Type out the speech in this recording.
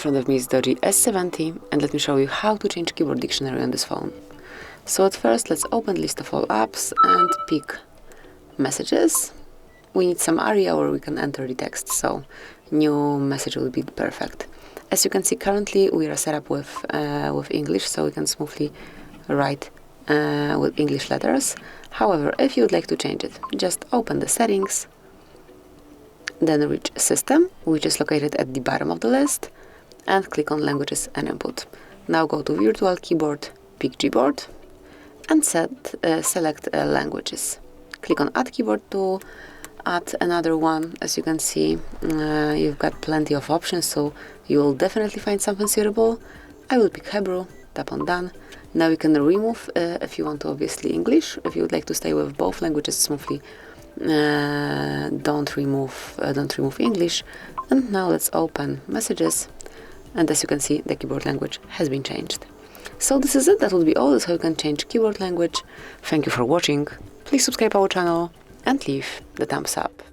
front of me is Doogee S70, and let me show you how to change keyboard dictionary on this phone. So at first, let's open the list of all apps and pick messages. We need some area where we can enter the text, so new message will be perfect. As you can see, currently we are set up with English, so we can smoothly write with English letters. However, if you would like to change it, just open the settings, then reach System, which is located at the bottom of the list, and click on Languages and Input. Now go to Virtual Keyboard, pick Gboard, and select Languages. Click on Add Keyboard to add another one. As you can see, you've got plenty of options, so you will definitely find something suitable. I will pick Hebrew, tap on Done. Now you can remove, if you want to, obviously English. If you would like to stay with both languages smoothly, don't remove English. And now let's open Messages, and as you can see, the keyboard language has been changed. So this is it. That will be all. That's how you can change keyboard language. Thank you for watching. Please subscribe our channel and leave the thumbs up.